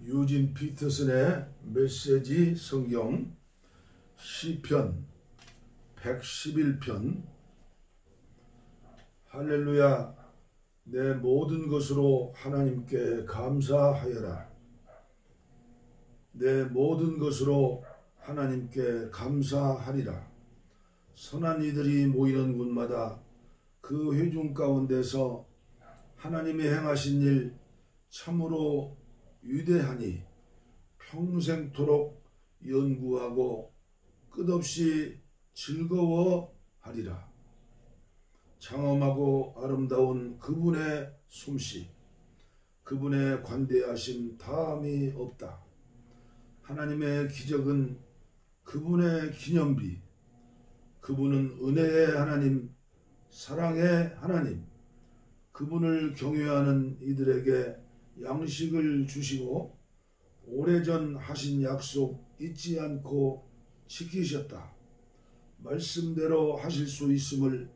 유진 피터슨의 메시지 성경 시편 111편. 할렐루야. 내 모든 것으로 하나님께 감사하여라. 내 모든 것으로 하나님께 감사하리라. 선한 이들이 모이는 곳마다 그 회중 가운데서 하나님이 행하신 일 참으로 위대하니 평생토록 연구하고 끝없이 즐거워하리라. 장엄하고 아름다운 그분의 솜씨, 그분의 관대하심 다함이 없다. 하나님의 기적은 그분의 기념비, 그분은 은혜의 하나님, 사랑의 하나님, 그분을 경외하는 이들에게 양식을 주시고 오래전 하신 약속 잊지 않고 지키셨다. 말씀대로 하실 수 있음을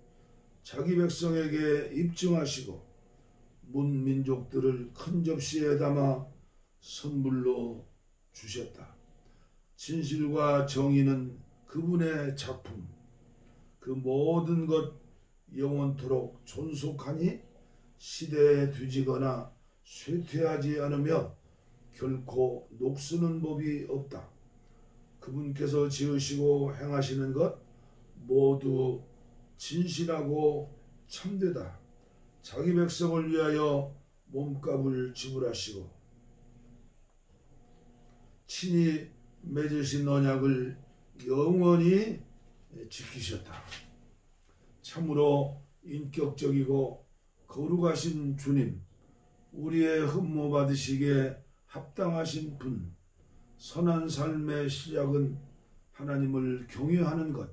자기 백성에게 입증하시고 문민족들을 큰 접시에 담아 선물로 주셨다. 진실과 정의는 그분의 작품, 그 모든 것 영원토록 존속하니 시대에 뒤지거나 쇠퇴하지 않으며 결코 녹쓰는 법이 없다. 그분께서 지으시고 행하시는 것 모두 진실하고 참되다. 자기 백성을 위하여 몸값을 지불하시고 친히 맺으신 언약을 영원히 지키셨다. 참으로 인격적이고 거룩하신 주님, 우리의 흠모 받으시기에 합당하신 분, 선한 삶의 시작은 하나님을 경외하는 것,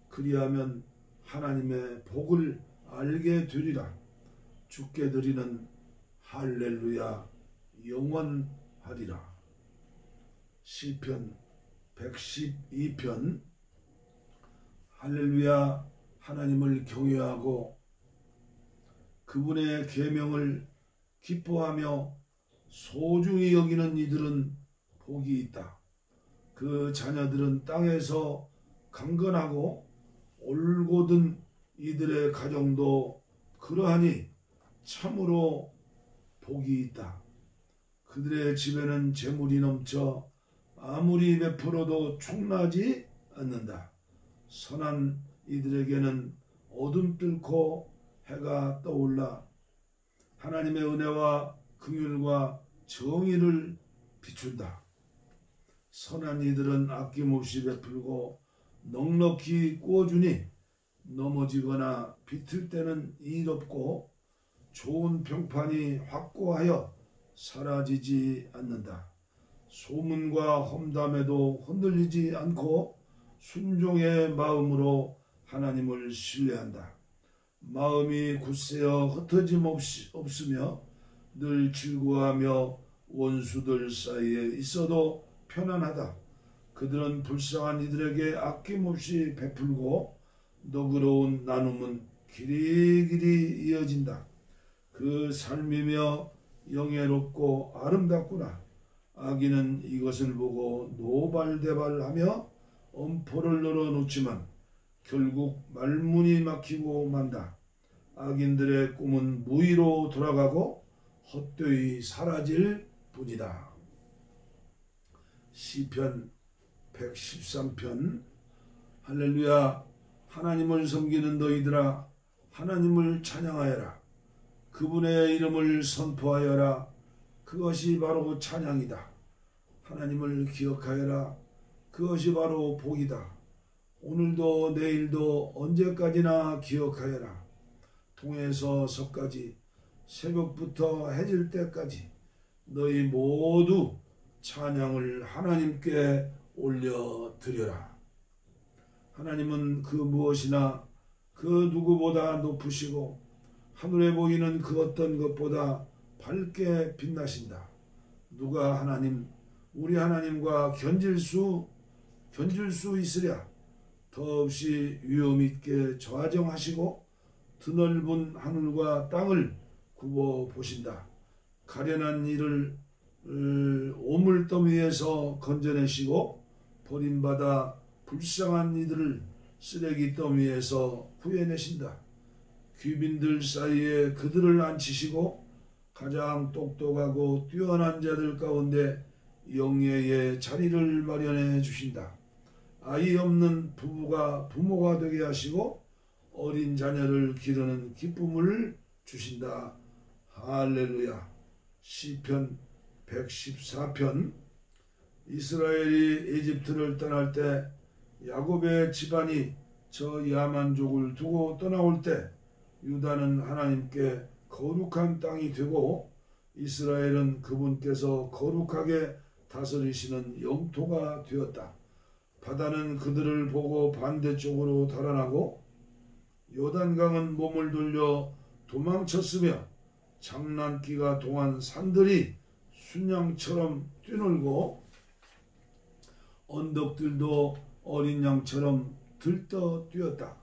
그리하면 하나님의 복을 알게 되리라. 주께 드리는 할렐루야 영원하리라. 시편 112편. 할렐루야. 하나님을 경외하고 그분의 계명을 기뻐하며 소중히 여기는 이들은 복이 있다. 그 자녀들은 땅에서 강건하고 올곧은 이들의 가정도 그러하니 참으로 복이 있다. 그들의 집에는 재물이 넘쳐 아무리 베풀어도 충나지 않는다. 선한 이들에게는 어둠 뚫고 해가 떠올라 하나님의 은혜와 긍휼과 정의를 비춘다. 선한 이들은 아낌없이 베풀고 넉넉히 구워주니 넘어지거나 비틀 때는 일 없고 좋은 평판이 확고하여 사라지지 않는다. 소문과 험담에도 흔들리지 않고 순종의 마음으로 하나님을 신뢰한다. 마음이 굳세어 흩어짐 없으며 늘 즐거워하며 원수들 사이에 있어도 편안하다. 그들은 불쌍한 이들에게 아낌없이 베풀고 너그러운 나눔은 길이길이 이어진다. 그 삶이며 영예롭고 아름답구나. 악인은 이것을 보고 노발대발하며 엄포를 늘어놓지만 결국 말문이 막히고 만다. 악인들의 꿈은 무의로 돌아가고 헛되이 사라질 뿐이다. 시편 113편. 할렐루야. 하나님을 섬기는 너희들아, 하나님을 찬양하여라. 그분의 이름을 선포하여라. 그것이 바로 찬양이다. 하나님을 기억하여라. 그것이 바로 복이다. 오늘도 내일도 언제까지나 기억하여라. 동에서 서까지 새벽부터 해질 때까지 너희 모두 찬양을 하나님께 올려드려라. 하나님은 그 무엇이나 그 누구보다 높으시고 하늘에 보이는 그 어떤 것보다 밝게 빛나신다. 누가 하나님, 우리 하나님과 견질 수 있으랴. 더없이 위엄있게 좌정하시고 드넓은 하늘과 땅을 굽어 보신다. 가련한 일을 오물더미에서 건져내시고 버림받아 불쌍한 이들을 쓰레기 더미에서 구해내신다. 귀빈들 사이에 그들을 앉히시고 가장 똑똑하고 뛰어난 자들 가운데 영예의 자리를 마련해 주신다. 아이 없는 부부가 부모가 되게 하시고 어린 자녀를 기르는 기쁨을 주신다. 할렐루야. 시편 114편. 이스라엘이 이집트를 떠날 때 야곱의 집안이 저 야만족을 두고 떠나올 때 유다는 하나님께 거룩한 땅이 되고 이스라엘은 그분께서 거룩하게 다스리시는 영토가 되었다. 바다는 그들을 보고 반대쪽으로 달아나고 요단강은 몸을 돌려 도망쳤으며 장난기가 동한 산들이 순양처럼 뛰놀고 언덕들도 어린 양처럼 들떠 뛰었다.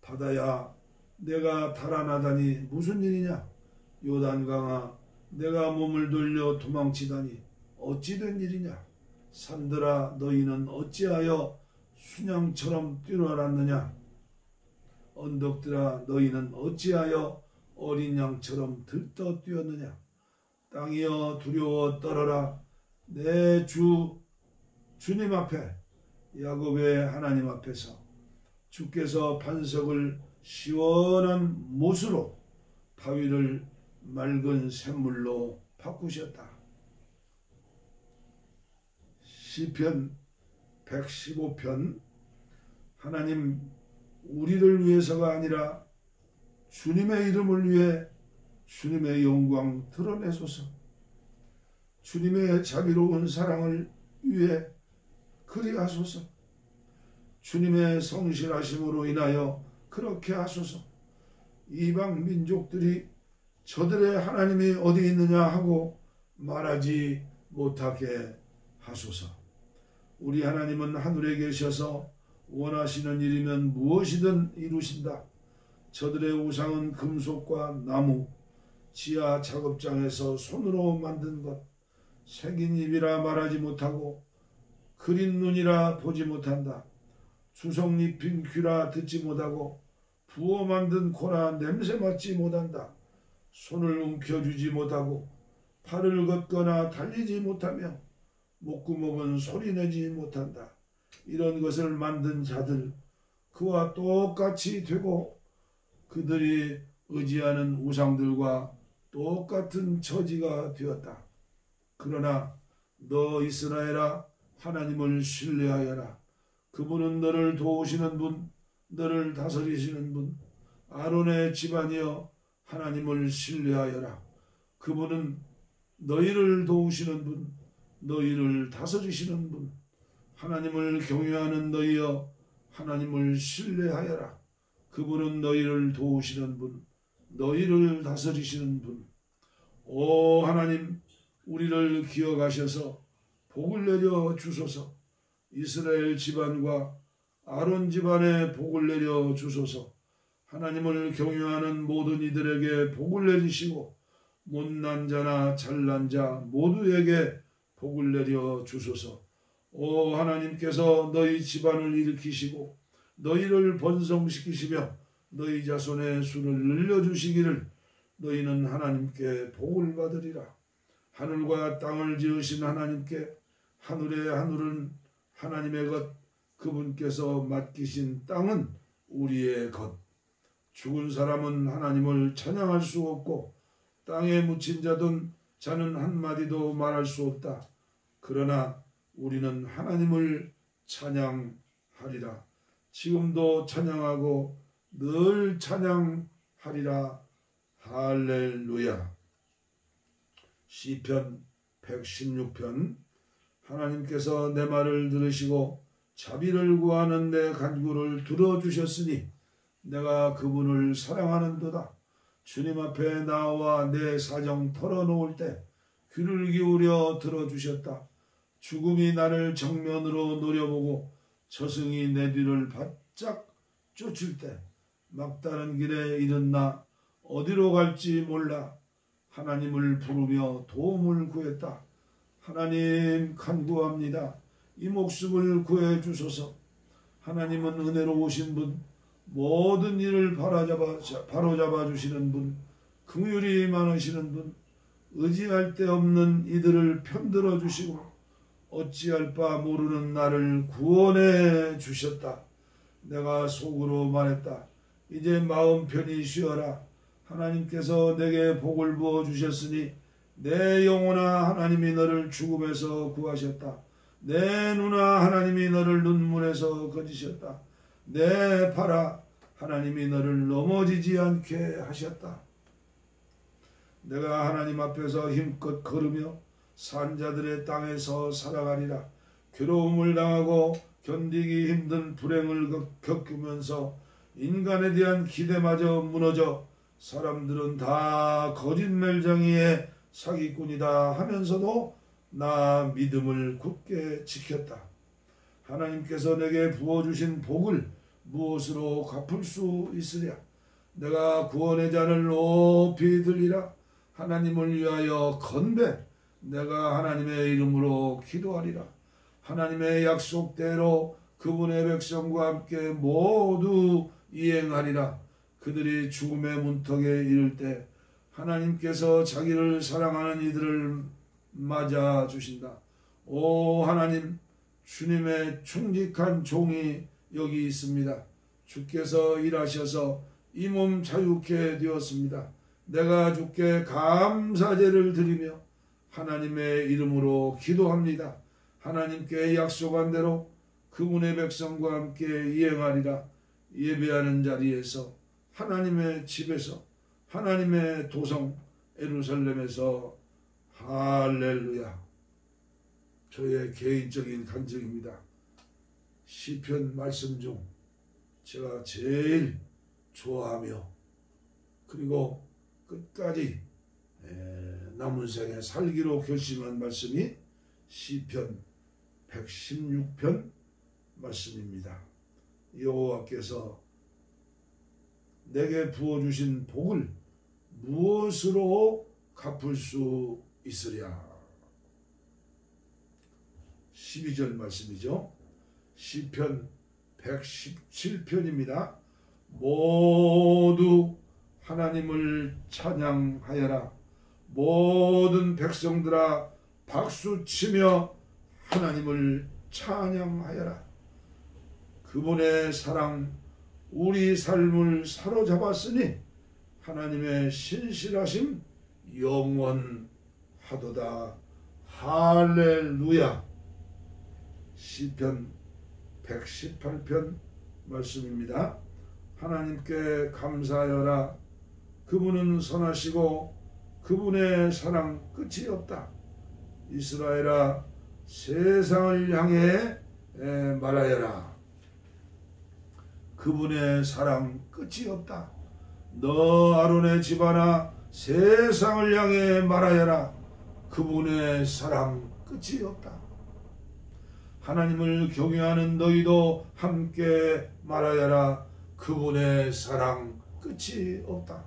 바다야, 내가 달아나다니 무슨 일이냐? 요단강아, 내가 몸을 돌려 도망치다니 어찌 된 일이냐? 산들아, 너희는 어찌하여 순양처럼 뛰놀았느냐? 언덕들아, 너희는 어찌하여 어린 양처럼 들떠 뛰었느냐? 땅이여, 두려워 떨어라. 내 주님 앞에, 야곱의 하나님 앞에서 주께서 반석을 시원한 못으로 바위를 맑은 샘물로 바꾸셨다. 시편 115편. 하나님, 우리를 위해서가 아니라 주님의 이름을 위해 주님의 영광 드러내소서. 주님의 자비로운 사랑을 위해 그리하소서. 주님의 성실하심으로 인하여 그렇게 하소서. 이방 민족들이 저들의 하나님이 어디 있느냐 하고 말하지 못하게 하소서. 우리 하나님은 하늘에 계셔서 원하시는 일이면 무엇이든 이루신다. 저들의 우상은 금속과 나무, 지하 작업장에서 손으로 만든 것, 새긴 입이라 말하지 못하고 그린 눈이라 보지 못한다. 주석 입힌 귀라 듣지 못하고 부어 만든 코라 냄새 맡지 못한다. 손을 움켜쥐지 못하고 팔을 걷거나 달리지 못하며 목구멍은 소리내지 못한다. 이런 것을 만든 자들, 그와 똑같이 되고 그들이 의지하는 우상들과 똑같은 처지가 되었다. 그러나 너 이스라엘아, 하나님을 신뢰하여라. 그분은 너를 도우시는 분, 너를 다스리시는 분. 아론의 집안이여, 하나님을 신뢰하여라. 그분은 너희를 도우시는 분, 너희를 다스리시는 분. 하나님을 경외하는 너희여, 하나님을 신뢰하여라. 그분은 너희를 도우시는 분, 너희를 다스리시는 분. 오 하나님, 우리를 기억하셔서 복을 내려 주소서. 이스라엘 집안과 아론 집안에 복을 내려 주소서. 하나님을 경외하는 모든 이들에게 복을 내리시고 못난 자나 잘난 자 모두에게 복을 내려 주소서. 오 하나님께서 너희 집안을 일으키시고 너희를 번성시키시며 너희 자손의 수를 늘려주시기를 너희는 하나님께 복을 받으리라. 하늘과 땅을 지으신 하나님께 하늘의 하늘은 하나님의 것, 그분께서 맡기신 땅은 우리의 것. 죽은 사람은 하나님을 찬양할 수 없고 땅에 묻힌 자는 한마디도 말할 수 없다. 그러나 우리는 하나님을 찬양하리라. 지금도 찬양하고 늘 찬양하리라. 할렐루야. 시편 116편. 하나님께서 내 말을 들으시고 자비를 구하는 내 간구를 들어주셨으니 내가 그분을 사랑하는도다. 주님 앞에 나와 내 사정 털어놓을 때 귀를 기울여 들어주셨다. 죽음이 나를 정면으로 노려보고 저승이 내 뒤를 바짝 쫓을 때 막다른 길에 이른 나 어디로 갈지 몰라 하나님을 부르며 도움을 구했다. 하나님 간구합니다. 이 목숨을 구해 주소서. 하나님은 은혜로우신 분, 모든 일을 바로잡아 주시는 분, 긍휼이 많으시는 분, 의지할 데 없는 이들을 편들어 주시고 어찌할 바 모르는 나를 구원해 주셨다. 내가 속으로 말했다. 이제 마음 편히 쉬어라. 하나님께서 내게 복을 부어 주셨으니 내 영혼아, 하나님이 너를 죽음에서 구하셨다. 내 눈아, 하나님이 너를 눈물에서 거지셨다. 내 발아, 하나님이 너를 넘어지지 않게 하셨다. 내가 하나님 앞에서 힘껏 걸으며 산자들의 땅에서 살아가리라. 괴로움을 당하고 견디기 힘든 불행을 겪으면서 인간에 대한 기대마저 무너져 사람들은 다 거짓말쟁이의 사기꾼이다 하면서도 나 믿음을 굳게 지켰다. 하나님께서 내게 부어주신 복을 무엇으로 갚을 수 있으랴. 내가 구원의 잔을 높이 들리라. 하나님을 위하여 건배. 내가 하나님의 이름으로 기도하리라. 하나님의 약속대로 그분의 백성과 함께 모두 이행하리라. 그들이 죽음의 문턱에 이를 때 하나님께서 자기를 사랑하는 이들을 맞아 주신다. 오 하나님, 주님의 충직한 종이 여기 있습니다. 주께서 일하셔서 이 몸 자유케 되었습니다. 내가 주께 감사제를 드리며 하나님의 이름으로 기도합니다. 하나님께 약속한 대로 그분의 백성과 함께 이행하리라. 예배하는 자리에서, 하나님의 집에서, 하나님의 도성 예루살렘에서. 할렐루야. 저의 개인적인 간증입니다. 시편 말씀 중 제가 제일 좋아하며 그리고 끝까지 남은 생에 살기로 결심한 말씀이 시편 116편 말씀입니다. 여호와께서 내게 부어주신 복을 무엇으로 갚을 수 있으랴. 12절 말씀이죠. 시편 117편입니다. 모두 하나님을 찬양하여라. 모든 백성들아 박수치며 하나님을 찬양하여라. 그분의 사랑 우리 삶을 사로잡았으니 하나님의 신실하심 영원하도다. 할렐루야. 시편 118편 말씀입니다. 하나님께 감사하여라. 그분은 선하시고 그분의 사랑 끝이 없다. 이스라엘아, 세상을 향해 말하여라. 그분의 사랑 끝이 없다. 너 아론의 집안아, 세상을 향해 말하여라. 그분의 사랑 끝이 없다. 하나님을 경외하는 너희도 함께 말하여라. 그분의 사랑 끝이 없다.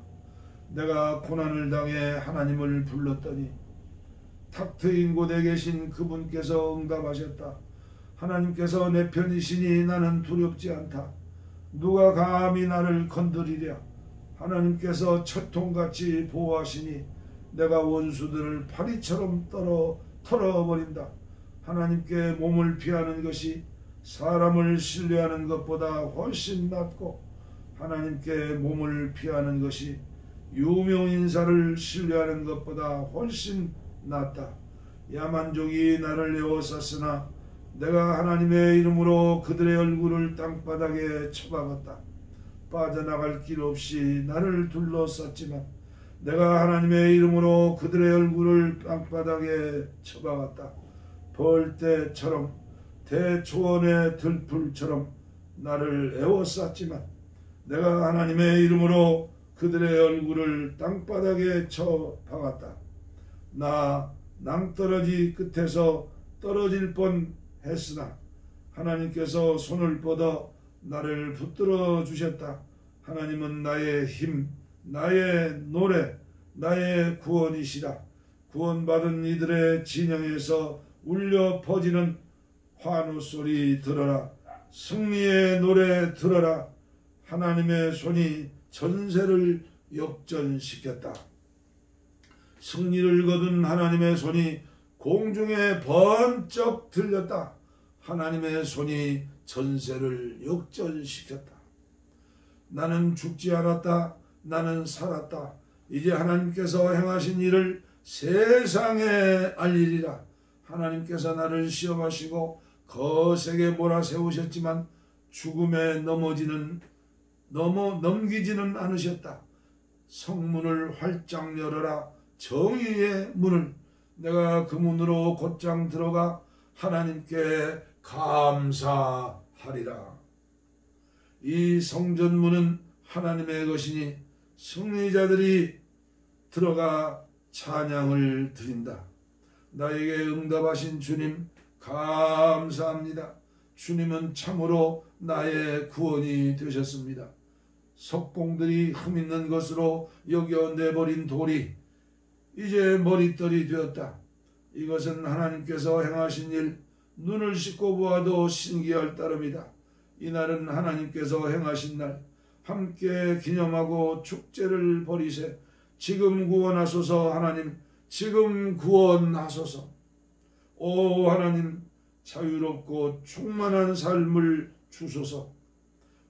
내가 고난을 당해 하나님을 불렀더니 탁 트인 곳에 계신 그분께서 응답하셨다. 하나님께서 내 편이시니 나는 두렵지 않다. 누가 감히 나를 건드리랴. 하나님께서 철통같이 보호하시니 내가 원수들을 파리처럼 털어버린다. 하나님께 몸을 피하는 것이 사람을 신뢰하는 것보다 훨씬 낫고 하나님께 몸을 피하는 것이 유명인사를 신뢰하는 것보다 훨씬 낫다. 야만족이 나를 에워쌌으나 내가 하나님의 이름으로 그들의 얼굴을 땅바닥에 쳐박았다. 빠져나갈 길 없이 나를 둘러쌌지만 내가 하나님의 이름으로 그들의 얼굴을 땅바닥에 쳐박았다. 벌떼처럼 대초원의 들풀처럼 나를 에워쌌지만 내가 하나님의 이름으로 그들의 얼굴을 땅바닥에 쳐박았다. 나 낭떠러지 끝에서 떨어질 뻔했으나 하나님께서 손을 뻗어 나를 붙들어 주셨다. 하나님은 나의 힘, 나의 노래, 나의 구원이시라. 구원받은 이들의 진영에서 울려 퍼지는 환호 소리 들어라. 승리의 노래 들어라. 하나님의 손이 전세를 역전시켰다. 승리를 거둔 하나님의 손이 공중에 번쩍 들렸다. 하나님의 손이 전세를 역전시켰다. 나는 죽지 않았다. 나는 살았다. 이제 하나님께서 행하신 일을 세상에 알리리라. 하나님께서 나를 시험하시고 거세게 몰아세우셨지만 죽음에 넘기지는 않으셨다. 성문을 활짝 열어라. 정의의 문을. 내가 그 문으로 곧장 들어가 하나님께 감사하리라. 이 성전문은 하나님의 것이니 승리자들이 들어가 찬양을 드린다. 나에게 응답하신 주님 감사합니다. 주님은 참으로 나의 구원이 되셨습니다. 석공들이 흠있는 것으로 여겨내버린 돌이 이제 머릿돌이 되었다. 이것은 하나님께서 행하신 일, 눈을 씻고 보아도 신기할 따름이다. 이날은 하나님께서 행하신 날, 함께 기념하고 축제를 벌이세. 지금 구원하소서. 하나님, 지금 구원하소서. 오 하나님, 자유롭고 충만한 삶을 주소서.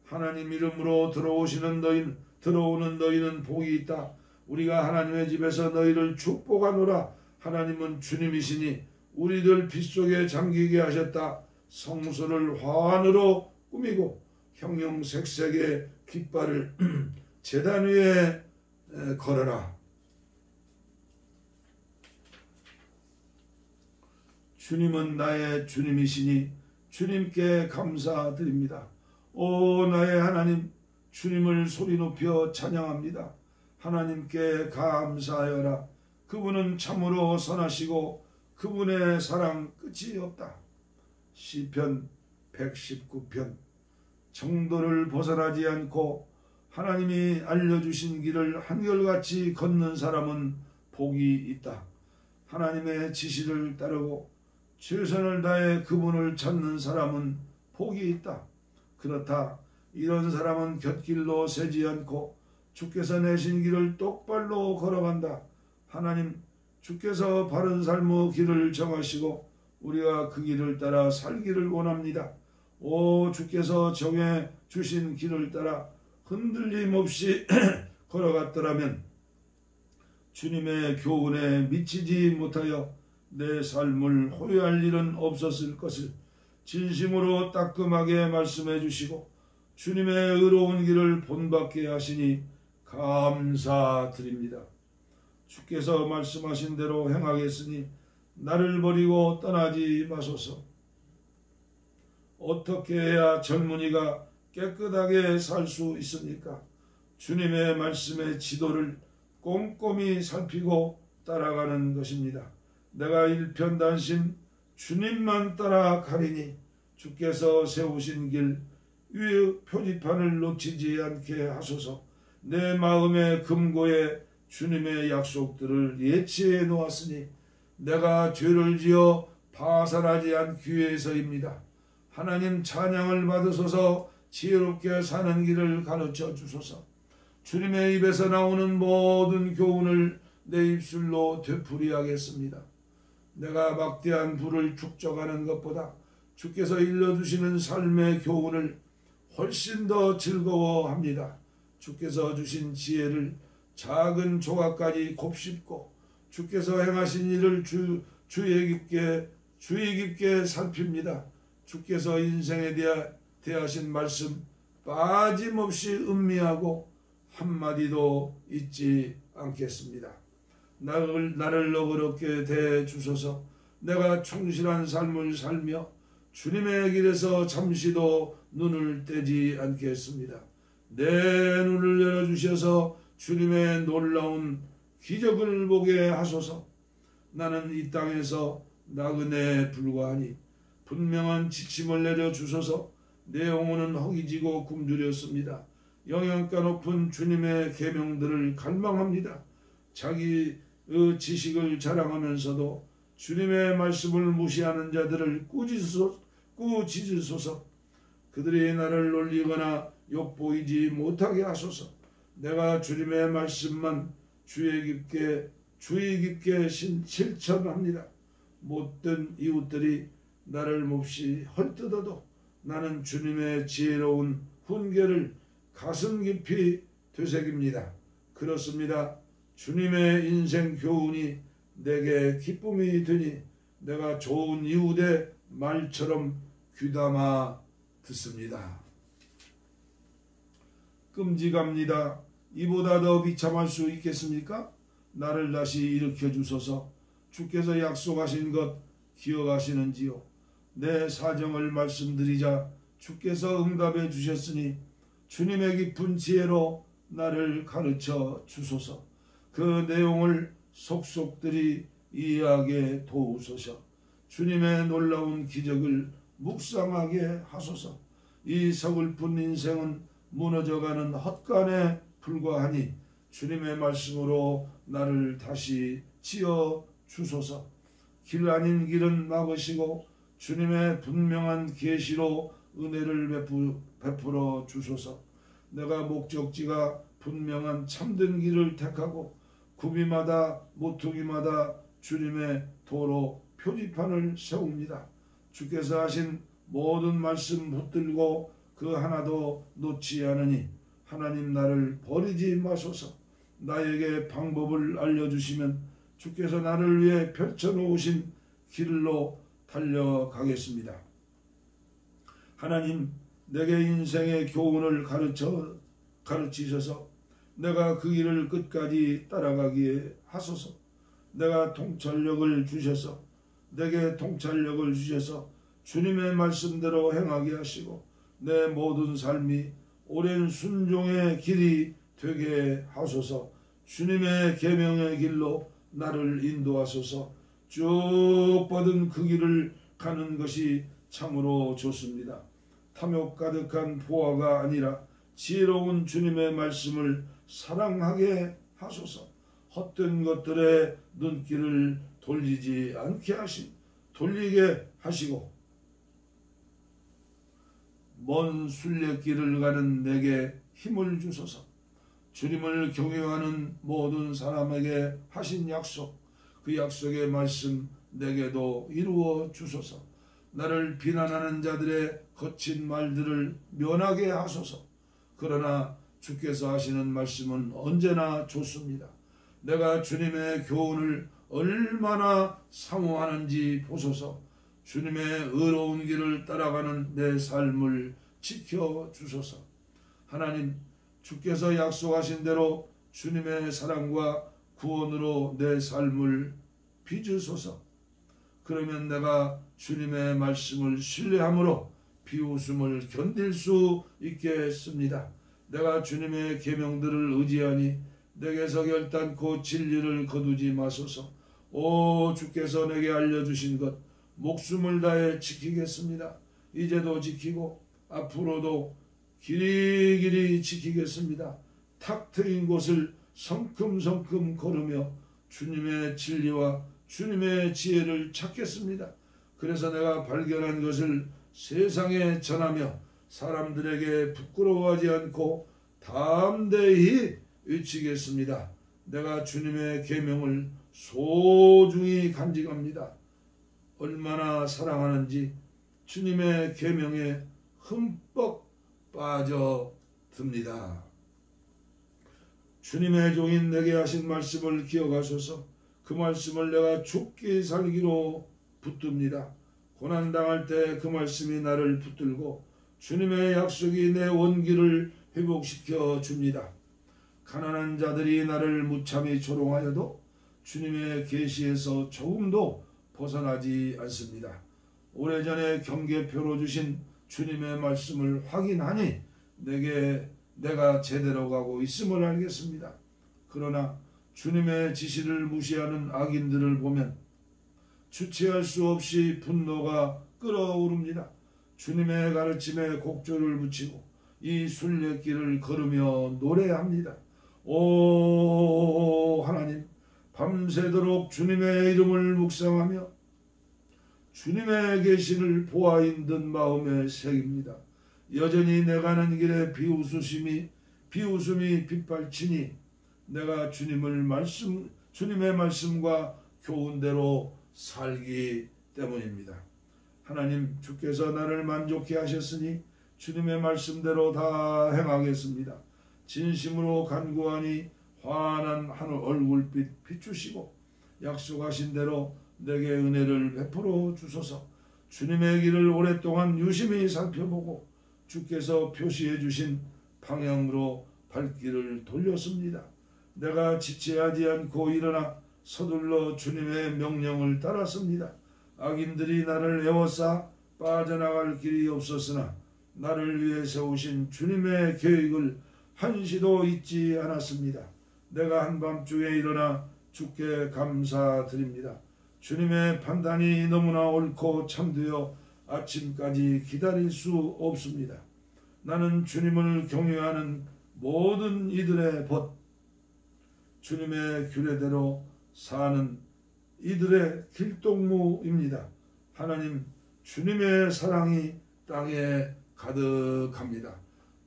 하나님 이름으로 들어오는 너희는 복이 있다. 우리가 하나님의 집에서 너희를 축복하노라. 하나님은 주님이시니 우리들 빗속에 잠기게 하셨다. 성소를 화환으로 꾸미고 형형색색의 깃발을 제단 위에 걸어라. 주님은 나의 주님이시니 주님께 감사드립니다. 오 나의 하나님, 주님을 소리 높여 찬양합니다. 하나님께 감사하여라. 그분은 참으로 선하시고 그분의 사랑 끝이 없다. 시편 119편. 정도를 벗어나지 않고 하나님이 알려주신 길을 한결같이 걷는 사람은 복이 있다. 하나님의 지시를 따르고 최선을 다해 그분을 찾는 사람은 복이 있다. 그렇다. 이런 사람은 곁길로 새지 않고 주께서 내신 길을 똑바로 걸어간다. 하나님, 주께서 바른 삶의 길을 정하시고 우리가 그 길을 따라 살기를 원합니다. 오 주께서 정해 주신 길을 따라 흔들림 없이 걸어갔더라면 주님의 교훈에 미치지 못하여 내 삶을 호위할 일은 없었을 것을 진심으로 따끔하게 말씀해 주시고 주님의 의로운 길을 본받게 하시니 감사드립니다. 주께서 말씀하신 대로 행하겠으니 나를 버리고 떠나지 마소서. 어떻게 해야 젊은이가 깨끗하게 살 수 있습니까? 주님의 말씀의 지도를 꼼꼼히 살피고 따라가는 것입니다. 내가 일편단심 주님만 따라가리니 주께서 세우신 길 위의 표지판을 놓치지 않게 하소서. 내 마음의 금고에 주님의 약속들을 예치해 놓았으니 내가 죄를 지어 파산하지 않기 위해서입니다. 하나님 찬양을 받으소서. 지혜롭게 사는 길을 가르쳐 주소서. 주님의 입에서 나오는 모든 교훈을 내 입술로 되풀이하겠습니다. 내가 막대한 부를 축적하는 것보다 주께서 일러주시는 삶의 교훈을 훨씬 더 즐거워합니다. 주께서 주신 지혜를 작은 조각까지 곱씹고 주께서 행하신 일을 주의 깊게 살핍니다. 주께서 인생에 대하신 말씀 빠짐없이 음미하고 한마디도 잊지 않겠습니다. 나를 너그럽게 대주소서. 내가 충실한 삶을 살며 주님의 길에서 잠시도 눈을 떼지 않겠습니다. 내 눈을 열어주셔서 주님의 놀라운 기적을 보게 하소서. 나는 이 땅에서 나그네에 불과하니 분명한 지침을 내려주소서. 내 영혼은 허기지고 굶주렸습니다. 영양가 높은 주님의 계명들을 갈망합니다. 자기 지식을 자랑하면서도 주님의 말씀을 무시하는 자들을 꾸짖으소서. 그들이 나를 놀리거나 욕보이지 못하게 하소서. 내가 주님의 말씀만 주의 깊게 실천합니다. 못된 이웃들이 나를 몹시 헐뜯어도 나는 주님의 지혜로운 훈계를 가슴 깊이 되새깁니다. 그렇습니다. 주님의 인생 교훈이 내게 기쁨이 되니 내가 좋은 이웃의 말처럼 귀담아 듣습니다. 끔찍합니다. 이보다 더 비참할 수 있겠습니까? 나를 다시 일으켜 주소서. 주께서 약속하신 것 기억하시는지요? 내 사정을 말씀드리자 주께서 응답해 주셨으니 주님의 깊은 지혜로 나를 가르쳐 주소서. 그 내용을 속속들이 이해하게 도우소서. 주님의 놀라운 기적을 묵상하게 하소서. 이 서글픈 인생은 무너져가는 헛간에 불과하니 주님의 말씀으로 나를 다시 지어 주소서. 길 아닌 길은 막으시고 주님의 분명한 계시로 은혜를 베풀어 주소서. 내가 목적지가 분명한 참된 길을 택하고 구비마다 모퉁이마다 주님의 도로 표지판을 세웁니다. 주께서 하신 모든 말씀 붙들고 그 하나도 놓지 않으니 하나님 나를 버리지 마소서. 나에게 방법을 알려주시면 주께서 나를 위해 펼쳐놓으신 길로 달려가겠습니다. 하나님 내게 인생의 교훈을 가르치셔서 내가 그 길을 끝까지 따라가기에 하소서. 내게 통찰력을 주셔서 주님의 말씀대로 행하게 하시고 내 모든 삶이 오랜 순종의 길이 되게 하소서. 주님의 계명의 길로 나를 인도하소서. 쭉 뻗은 그 길을 가는 것이 참으로 좋습니다. 탐욕 가득한 보화가 아니라 지혜로운 주님의 말씀을 사랑하게 하소서. 헛된 것들의 눈길을 돌리게 하시고 먼 순례길을 가는 내게 힘을 주소서. 주님을 경외하는 모든 사람에게 하신 약속, 그 약속의 말씀 내게도 이루어 주소서. 나를 비난하는 자들의 거친 말들을 면하게 하소서. 그러나 주께서 하시는 말씀은 언제나 좋습니다. 내가 주님의 교훈을 얼마나 사모하는지 보소서. 주님의 의로운 길을 따라가는 내 삶을 지켜주소서. 하나님, 주께서 약속하신 대로 주님의 사랑과 구원으로 내 삶을 빚으소서. 그러면 내가 주님의 말씀을 신뢰함으로 비웃음을 견딜 수 있겠습니다. 내가 주님의 계명들을 의지하니 내게서 결단코 진리를 거두지 마소서. 오 주께서 내게 알려주신 것 목숨을 다해 지키겠습니다. 이제도 지키고 앞으로도 길이길이 지키겠습니다. 탁 트인 곳을 성큼성큼 걸으며 주님의 진리와 주님의 지혜를 찾겠습니다. 그래서 내가 발견한 것을 세상에 전하며 사람들에게 부끄러워하지 않고 담대히 외치겠습니다. 내가 주님의 계명을 소중히 간직합니다. 얼마나 사랑하는지 주님의 계명에 흠뻑 빠져듭니다. 주님의 종인 내게 하신 말씀을 기억하소서. 그 말씀을 내가 죽기 살기로 붙듭니다. 고난당할 때 그 말씀이 나를 붙들고 주님의 약속이 내 원기를 회복시켜 줍니다. 가난한 자들이 나를 무참히 조롱하여도 주님의 계시에서 조금도 벗어나지 않습니다. 오래전에 경계표로 주신 주님의 말씀을 확인하니 내가 제대로 가고 있음을 알겠습니다. 그러나 주님의 지시를 무시하는 악인들을 보면 주체할 수 없이 분노가 끓어오릅니다. 주님의 가르침에 곡조를 붙이고 이 순례길을 걸으며 노래합니다. 오 하나님, 밤새도록 주님의 이름을 묵상하며 주님의 계시를 보아인 듯 마음에 새깁니다. 여전히 내가 가는 길에 비웃음이 빗발치니 내가 주님의 말씀과 교훈대로 살기 때문입니다. 하나님, 주께서 나를 만족케 하셨으니 주님의 말씀대로 다 행하겠습니다. 진심으로 간구하니 환한 하늘 얼굴빛 비추시고 약속하신 대로 내게 은혜를 베풀어 주소서. 주님의 길을 오랫동안 유심히 살펴보고 주께서 표시해 주신 방향으로 발길을 돌렸습니다. 내가 지체하지 않고 일어나 서둘러 주님의 명령을 따랐습니다. 악인들이 나를 에워싸 빠져나갈 길이 없었으나 나를 위해 세우신 주님의 계획을 한시도 잊지 않았습니다. 내가 한밤중에 일어나 주께 감사드립니다. 주님의 판단이 너무나 옳고 참되어 아침까지 기다릴 수 없습니다. 나는 주님을 경외하는 모든 이들의 벗, 주님의 규례대로 사는 이들의 길동무입니다. 하나님, 주님의 사랑이 땅에 가득합니다.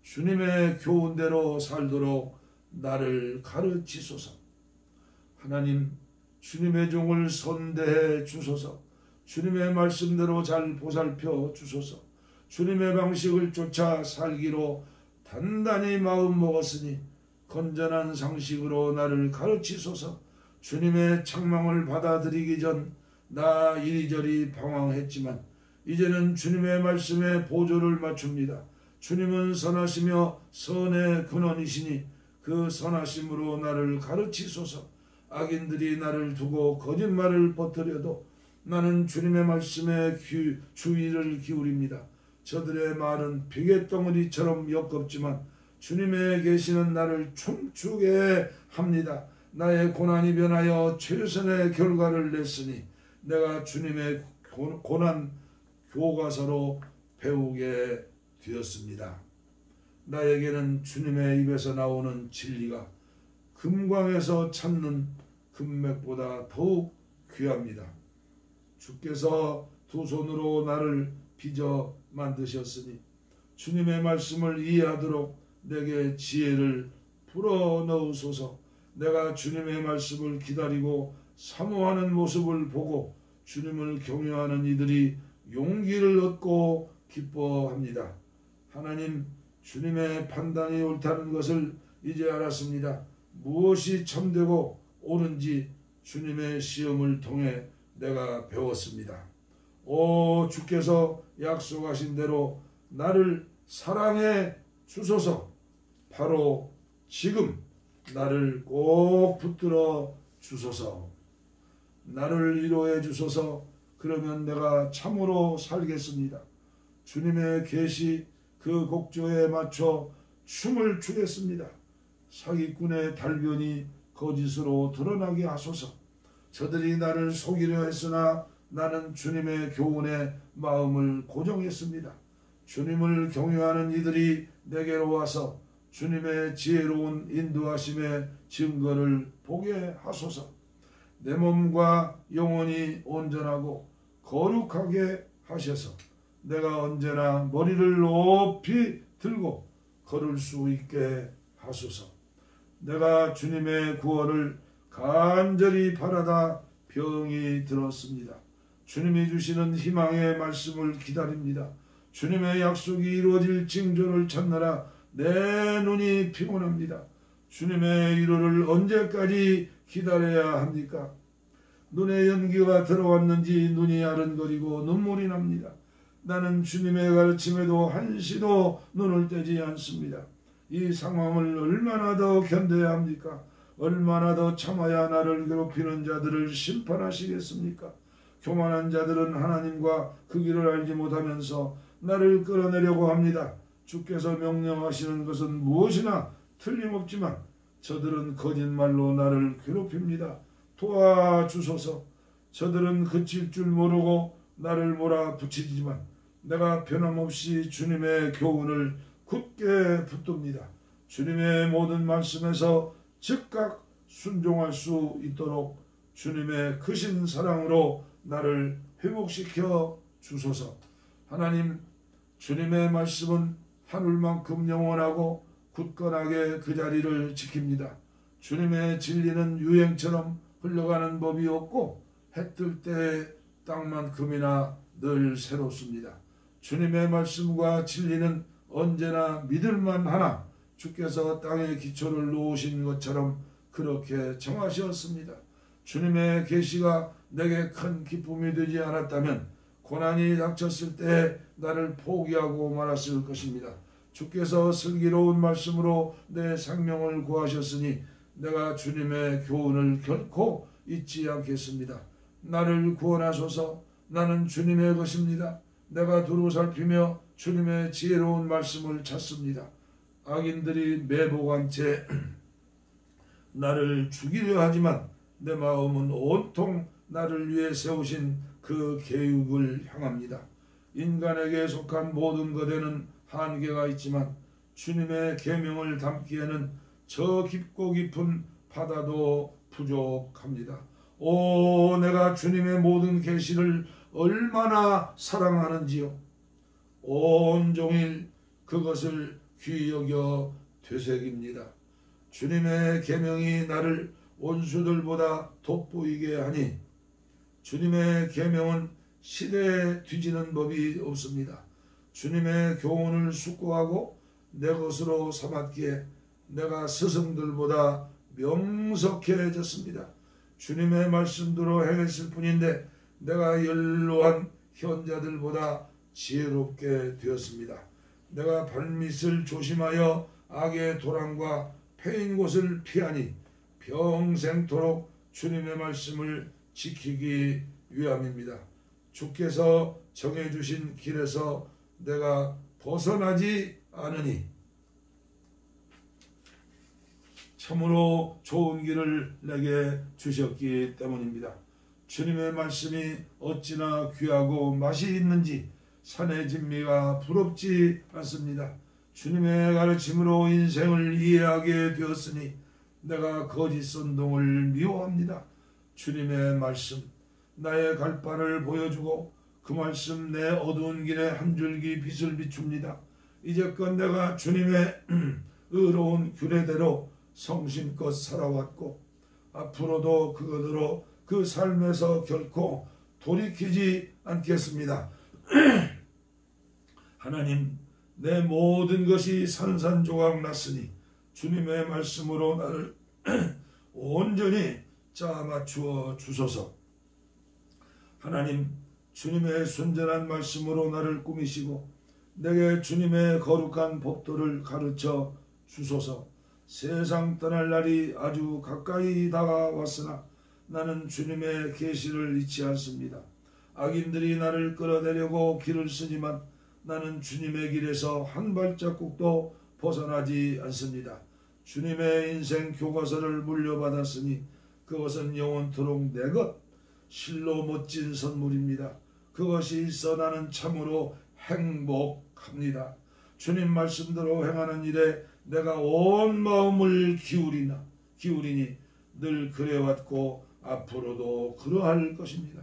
주님의 교훈대로 살도록 나를 가르치소서. 하나님, 주님의 종을 선대해 주소서. 주님의 말씀대로 잘 보살펴 주소서. 주님의 방식을 쫓아 살기로 단단히 마음 먹었으니 건전한 상식으로 나를 가르치소서. 주님의 책망을 받아들이기 전 나 이리저리 방황했지만 이제는 주님의 말씀에 보조를 맞춥니다. 주님은 선하시며 선의 근원이시니 그 선하심으로 나를 가르치소서. 악인들이 나를 두고 거짓말을 퍼뜨려도 나는 주님의 말씀에 주의를 기울입니다. 저들의 말은 비계덩어리처럼 역겹지만 주님의 계시는 나를 춤추게 합니다. 나의 고난이 변하여 최선의 결과를 냈으니 내가 주님의 고난 교과서로 배우게 되었습니다. 나에게는 주님의 입에서 나오는 진리가 금광에서 찾는 금맥보다 더욱 귀합니다. 주께서 두 손으로 나를 빚어 만드셨으니 주님의 말씀을 이해하도록 내게 지혜를 불어넣으소서. 내가 주님의 말씀을 기다리고 사모하는 모습을 보고 주님을 경외하는 이들이 용기를 얻고 기뻐합니다. 하나님, 주님의 판단이 옳다는 것을 이제 알았습니다. 무엇이 참되고 옳은지 주님의 시험을 통해 내가 배웠습니다. 오, 주께서 약속하신 대로 나를 사랑해 주소서. 바로 지금 나를 꼭 붙들어 주소서. 나를 위로해 주소서. 그러면 내가 참으로 살겠습니다. 주님의 계시 그 곡조에 맞춰 춤을 추겠습니다. 사기꾼의 달변이 거짓으로 드러나게 하소서. 저들이 나를 속이려 했으나 나는 주님의 교훈에 마음을 고정했습니다. 주님을 경외하는 이들이 내게로 와서 주님의 지혜로운 인도하심의 증거를 보게 하소서. 내 몸과 영혼이 온전하고 거룩하게 하셔서 내가 언제나 머리를 높이 들고 걸을 수 있게 하소서. 내가 주님의 구원을 간절히 바라다 병이 들었습니다. 주님이 주시는 희망의 말씀을 기다립니다. 주님의 약속이 이루어질 징조를 찾느라 내 눈이 피곤합니다. 주님의 위로를 언제까지 기다려야 합니까? 눈에 연기가 들어왔는지 눈이 아른거리고 눈물이 납니다. 나는 주님의 가르침에도 한시도 눈을 떼지 않습니다. 이 상황을 얼마나 더 견뎌야 합니까? 얼마나 더 참아야 나를 괴롭히는 자들을 심판하시겠습니까? 교만한 자들은 하나님과 그 길을 알지 못하면서 나를 끌어내려고 합니다. 주께서 명령하시는 것은 무엇이나 틀림없지만 저들은 거짓말로 나를 괴롭힙니다. 도와주소서. 저들은 그칠 줄 모르고 나를 몰아붙이지만 내가 변함없이 주님의 교훈을 굳게 붙듭니다. 주님의 모든 말씀에서 즉각 순종할 수 있도록 주님의 크신 사랑으로 나를 회복시켜 주소서. 하나님, 주님의 말씀은 하늘만큼 영원하고 굳건하게 그 자리를 지킵니다. 주님의 진리는 유행처럼 흘러가는 법이 없고 해 뜰 때 땅만큼이나 늘 새롭습니다. 주님의 말씀과 진리는 언제나 믿을만 하나 주께서 땅에 기초를 놓으신 것처럼 그렇게 정하셨습니다. 주님의 계시가 내게 큰 기쁨이 되지 않았다면 고난이 닥쳤을 때 나를 포기하고 말았을 것입니다. 주께서 슬기로운 말씀으로 내 생명을 구하셨으니 내가 주님의 교훈을 결코 잊지 않겠습니다. 나를 구원하소서. 나는 주님의 것입니다. 내가 두루 살피며 주님의 지혜로운 말씀을 찾습니다. 악인들이 매복한 채 나를 죽이려 하지만 내 마음은 온통 나를 위해 세우신 그 계획을 향합니다. 인간에게 속한 모든 것에는 한계가 있지만 주님의 계명을 담기에는 저 깊고 깊은 바다도 부족합니다. 오, 내가 주님의 모든 계시를 얼마나 사랑하는지요. 온종일 그것을 귀히 여겨 되새깁니다. 주님의 계명이 나를 원수들보다 돋보이게 하니 주님의 계명은 시대에 뒤지는 법이 없습니다. 주님의 교훈을 숙고하고 내 것으로 삼았기에 내가 스승들보다 명석해졌습니다. 주님의 말씀대로 행했을 뿐인데 내가 연로한 현자들보다 지혜롭게 되었습니다. 내가 발밑을 조심하여 악의 도랑과 패인 곳을 피하니 평생토록 주님의 말씀을 지키기 위함입니다. 주께서 정해주신 길에서 내가 벗어나지 않으니 참으로 좋은 길을 내게 주셨기 때문입니다. 주님의 말씀이 어찌나 귀하고 맛이 있는지 산의 진미가 부럽지 않습니다. 주님의 가르침으로 인생을 이해하게 되었으니 내가 거짓 선동을 미워합니다. 주님의 말씀, 나의 갈바를 보여주고 그 말씀 내 어두운 길에 한 줄기 빛을 비춥니다. 이제껏 내가 주님의 의로운 규례대로 성심껏 살아왔고 앞으로도 그것으로 그 삶에서 결코 돌이키지 않겠습니다. 하나님, 내 모든 것이 산산조각 났으니 주님의 말씀으로 나를 온전히 짜맞추어 주소서. 하나님, 주님의 순전한 말씀으로 나를 꾸미시고 내게 주님의 거룩한 법도를 가르쳐 주소서. 세상 떠날 날이 아주 가까이 다가왔으나 나는 주님의 계시를 잊지 않습니다. 악인들이 나를 끌어내려고 길을 쓰지만 나는 주님의 길에서 한 발자국도 벗어나지 않습니다. 주님의 인생 교과서를 물려받았으니 그것은 영원토록 내 것, 실로 멋진 선물입니다. 그것이 있어 나는 참으로 행복합니다. 주님 말씀대로 행하는 일에 내가 온 마음을 기울이니 늘 그래왔고 앞으로도 그러할 것입니다.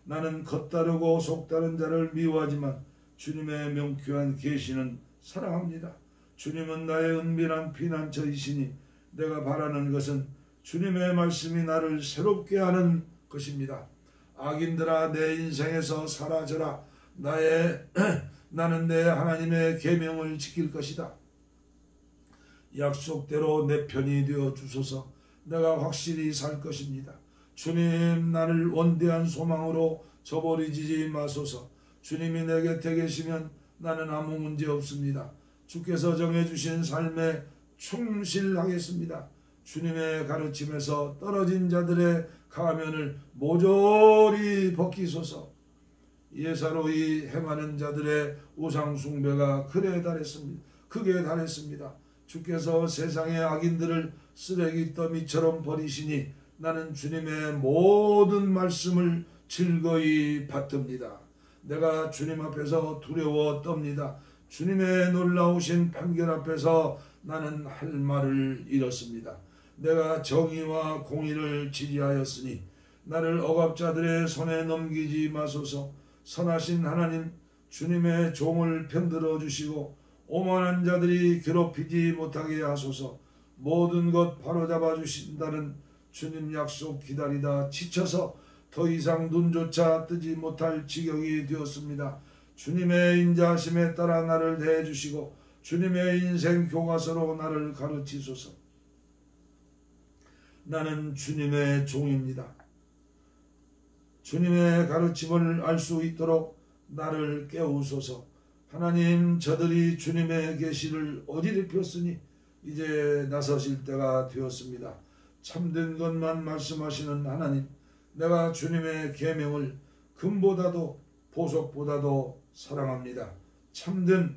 나는 겉다르고 속다른 자를 미워하지만 주님의 명쾌한 계시는 사랑합니다. 주님은 나의 은밀한 피난처이시니 내가 바라는 것은 주님의 말씀이 나를 새롭게 하는 것입니다. 악인들아, 내 인생에서 사라져라. 나는 내 하나님의 계명을 지킬 것이다. 약속대로 내 편이 되어 주소서. 내가 확실히 살 것입니다. 주님, 나를 원대한 소망으로 저버리지 마소서. 주님이 내 곁에 계시면 나는 아무 문제 없습니다. 주께서 정해주신 삶에 충실하겠습니다. 주님의 가르침에서 떨어진 자들의 가면을 모조리 벗기소서. 예사로이 행하는 자들의 우상 숭배가 크게 달했습니다. 주께서 세상의 악인들을 쓰레기 더미처럼 버리시니 나는 주님의 모든 말씀을 즐거이 받듭니다. 내가 주님 앞에서 두려워 떱니다. 주님의 놀라우신 판결 앞에서 나는 할 말을 잃었습니다. 내가 정의와 공의를 지지하였으니 나를 억압자들의 손에 넘기지 마소서. 선하신 하나님, 주님의 종을 편들어 주시고 오만한 자들이 괴롭히지 못하게 하소서. 모든 것 바로잡아 주신다는 주님 약속 기다리다 지쳐서 더 이상 눈조차 뜨지 못할 지경이 되었습니다. 주님의 인자하심에 따라 나를 대해주시고 주님의 인생 교과서로 나를 가르치소서. 나는 주님의 종입니다. 주님의 가르침을 알 수 있도록 나를 깨우소서. 하나님, 저들이 주님의 계시를 어지럽혔으니 이제 나서실 때가 되었습니다. 참된 것만 말씀하시는 하나님, 내가 주님의 계명을 금보다도 보석보다도 사랑합니다. 참된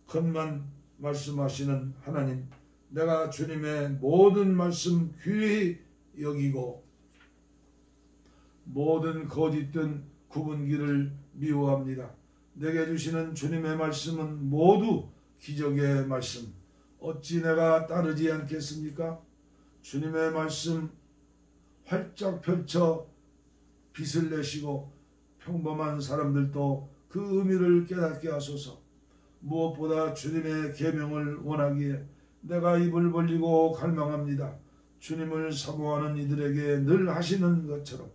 것만 말씀하시는 하나님, 내가 주님의 모든 말씀 귀히 여기고 모든 거짓된 구분기를 미워합니다. 내게 주시는 주님의 말씀은 모두 기적의 말씀. 어찌 내가 따르지 않겠습니까? 주님의 말씀 활짝 펼쳐 빛을 내시고 평범한 사람들도 그 의미를 깨닫게 하소서. 무엇보다 주님의 계명을 원하기에 내가 입을 벌리고 갈망합니다. 주님을 사모하는 이들에게 늘 하시는 것처럼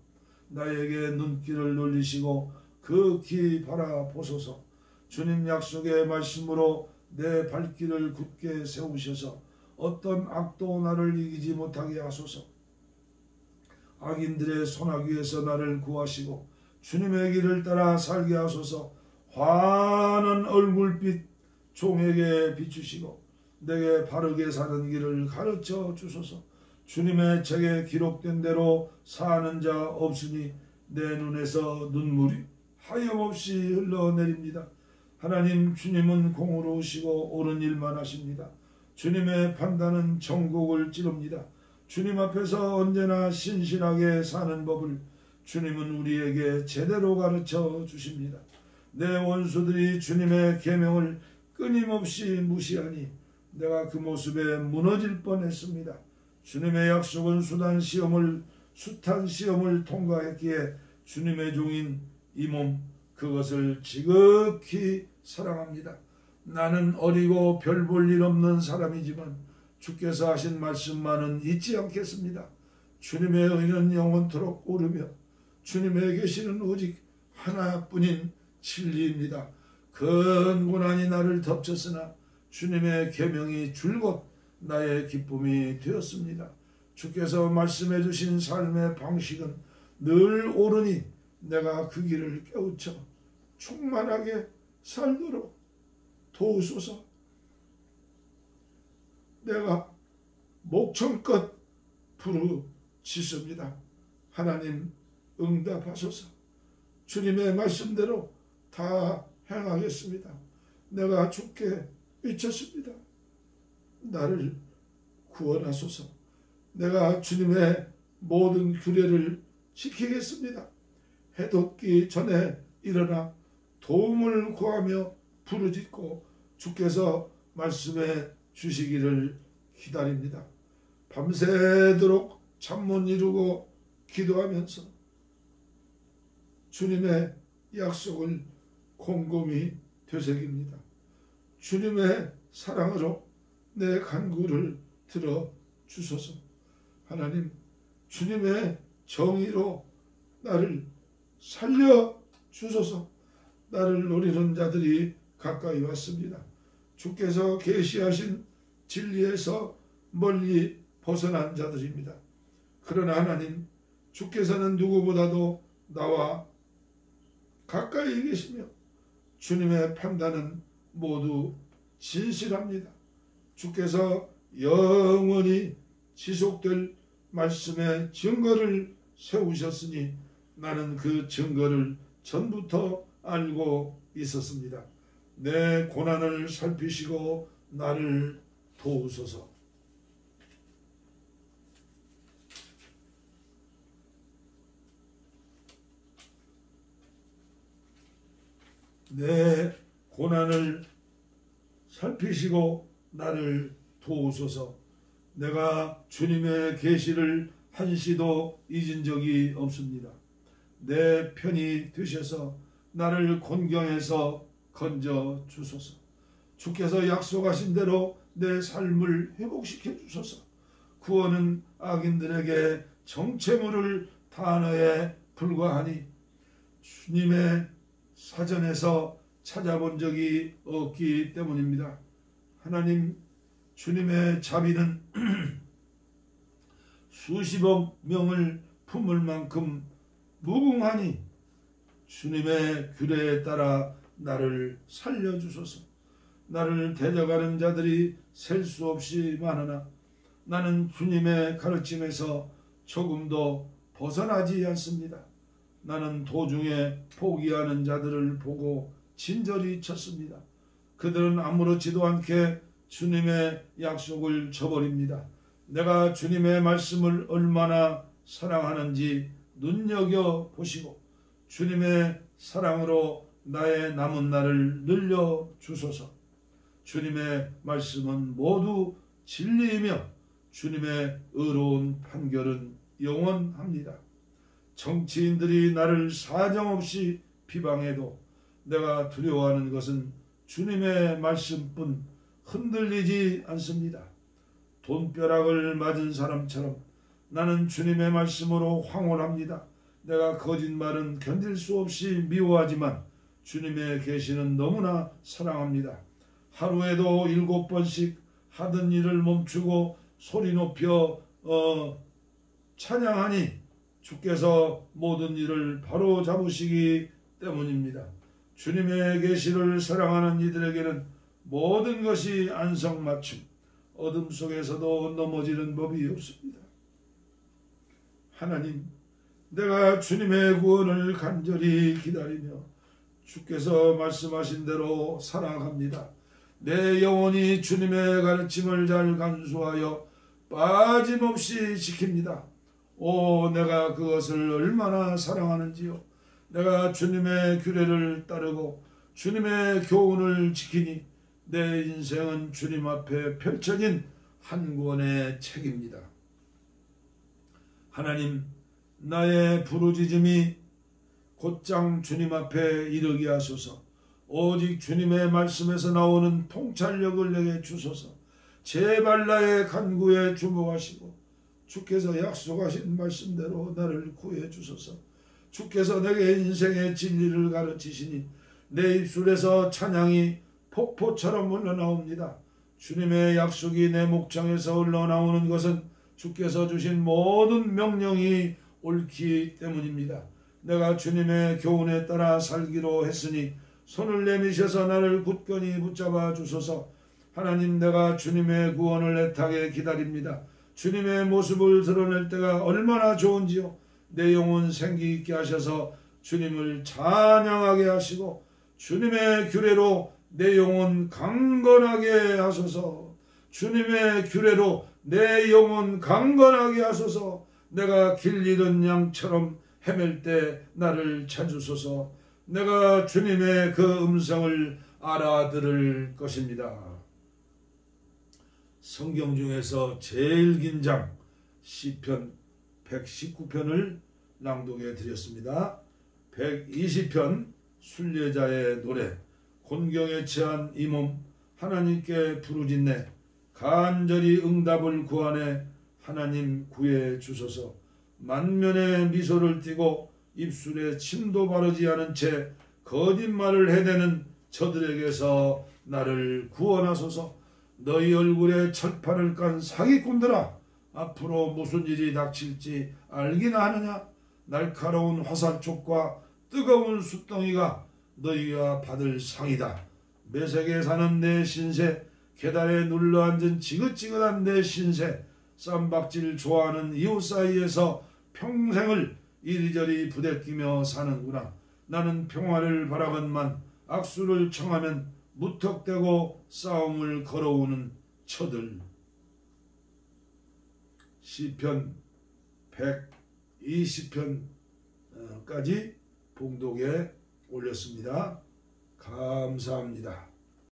나에게 눈길을 돌리시고 극히 바라보소서. 주님 약속의 말씀으로 내 발길을 굳게 세우셔서 어떤 악도 나를 이기지 못하게 하소서. 악인들의 손아귀에서 나를 구하시고 주님의 길을 따라 살게 하소서. 환한 얼굴빛 종에게 비추시고 내게 바르게 사는 길을 가르쳐 주소서. 주님의 책에 기록된 대로 사는 자 없으니 내 눈에서 눈물이 하염없이 흘러내립니다. 하나님, 주님은 공의로우시고 옳은 일만 하십니다. 주님의 판단은 정곡을 찌릅니다. 주님 앞에서 언제나 신실하게 사는 법을 주님은 우리에게 제대로 가르쳐 주십니다. 내 원수들이 주님의 계명을 끊임없이 무시하니 내가 그 모습에 무너질 뻔했습니다. 주님의 약속은 숱한 시험을 통과했기에 주님의 종인 이 몸 그것을 지극히 사랑합니다. 나는 어리고 별 볼 일 없는 사람이지만 주께서 하신 말씀만은 잊지 않겠습니다. 주님의 의는 영원토록 오르며 주님의 계시는 오직 하나뿐인 진리입니다. 큰 고난이 나를 덮쳤으나 주님의 계명이 줄곧 나의 기쁨이 되었습니다. 주께서 말씀해 주신 삶의 방식은 늘 옳으니 내가 그 길을 깨우쳐 충만하게 살도록 도우소서. 내가 목청껏 부르짖습니다. 하나님 응답하소서. 주님의 말씀대로 다 행하겠습니다. 내가 주께 미쳤습니다. 나를 구원하소서. 내가 주님의 모든 규례를 지키겠습니다. 해 돋기 전에 일어나 도움을 구하며 부르짖고 주께서 말씀해 주시기를 기다립니다. 밤새도록 잠 못 이루고 기도하면서 주님의 약속을 곰곰이 되새깁니다. 주님의 사랑으로 내 간구를 들어 주소서. 하나님, 주님의 정의로 나를 살려 주소서. 나를 노리는 자들이 가까이 왔습니다. 주께서 계시하신 진리에서 멀리 벗어난 자들입니다. 그러나 하나님, 주께서는 누구보다도 나와 가까이 계시며 주님의 판단은 모두 진실합니다. 주께서 영원히 지속될 말씀의 증거를 세우셨으니 나는 그 증거를 전부터 알고 있었습니다. 내 고난을 살피시고 나를 도우소서. 내 고난을 살피시고 나를 도우소서. 내가 주님의 계시를 한시도 잊은 적이 없습니다. 내 편이 되셔서 나를 곤경에서 건져 주소서. 주께서 약속하신 대로 내 삶을 회복시켜 주소서. 구원은 악인들에게 정체물을 단어에 불과하니 주님의 사전에서 찾아본 적이 없기 때문입니다. 하나님, 주님의 자비는 수십억 명을 품을 만큼 무궁하니 주님의 규례에 따라 나를 살려주소서. 나를 데려가는 자들이 셀 수 없이 많으나 나는 주님의 가르침에서 조금도 벗어나지 않습니다. 나는 도중에 포기하는 자들을 보고 진저리 쳤습니다. 그들은 아무렇지도 않게 주님의 약속을 저버립니다. 내가 주님의 말씀을 얼마나 사랑하는지 눈여겨 보시고 주님의 사랑으로 나의 남은 날을 늘려 주소서. 주님의 말씀은 모두 진리이며 주님의 의로운 판결은 영원합니다. 정치인들이 나를 사정없이 비방해도 내가 두려워하는 것은 주님의 말씀뿐 흔들리지 않습니다. 돈벼락을 맞은 사람처럼 나는 주님의 말씀으로 황홀합니다. 내가 거짓말은 견딜 수 없이 미워하지만 주님의 계시는 너무나 사랑합니다. 하루에도 7번씩 하던 일을 멈추고 소리 높여 찬양하니 주께서 모든 일을 바로 잡으시기 때문입니다. 주님의 계시를 사랑하는 이들에게는 모든 것이 안성맞춤, 어둠 속에서도 넘어지는 법이 없습니다. 하나님, 내가 주님의 구원을 간절히 기다리며 주께서 말씀하신 대로 살아갑니다. 내 영혼이 주님의 가르침을 잘 간수하여 빠짐없이 지킵니다. 오, 내가 그것을 얼마나 사랑하는지요. 내가 주님의 규례를 따르고 주님의 교훈을 지키니 내 인생은 주님 앞에 펼쳐진 한 권의 책입니다. 하나님, 나의 부르짖음이 곧장 주님 앞에 이르게 하소서. 오직 주님의 말씀에서 나오는 통찰력을 내게 주소서. 제발 나의 간구에 주목하시고 주께서 약속하신 말씀대로 나를 구해 주소서. 주께서 내게 인생의 진리를 가르치시니 내 입술에서 찬양이 폭포처럼 흘러나옵니다. 주님의 약속이 내 목장에서 흘러나오는 것은 주께서 주신 모든 명령이 옳기 때문입니다. 내가 주님의 교훈에 따라 살기로 했으니 손을 내미셔서 나를 굳건히 붙잡아 주소서. 하나님, 내가 주님의 구원을 애타게 기다립니다. 주님의 모습을 드러낼 때가 얼마나 좋은지요. 내 영혼 생기 있게 하셔서 주님을 찬양하게 하시고 주님의 규례로 내 영혼 강건하게 하소서. 주님의 규례로 내 영혼 강건하게 하소서. 내가 길 잃은 양처럼 헤맬 때 나를 찾으소서. 내가 주님의 그 음성을 알아들을 것입니다. 성경 중에서 제일 긴 장 시편 119편을 낭독해 드렸습니다. 120편 순례자의 노래. 곤경에 처한 이 몸 하나님께 부르짖네. 간절히 응답을 구하네. 하나님 구해 주소서. 만면에 미소를 띠고 입술에 침도 바르지 않은 채 거짓말을 해대는 저들에게서 나를 구원하소서. 너희 얼굴에 철판을 깐 사기꾼들아, 앞으로 무슨 일이 닥칠지 알기나 하느냐. 날카로운 화살촉과 뜨거운 숯덩이가 너희가 받을 상이다. 매색에 사는 내 신세, 계단에 눌러앉은 지긋지긋한 내 신세, 쌈박질 좋아하는 이웃 사이에서 평생을 이리저리 부대끼며 사는구나. 나는 평화를 바라건만 악수를 청하면 무턱대고 싸움을 걸어오는 처들. 시편 120편까지 봉독에 올렸습니다. 감사합니다.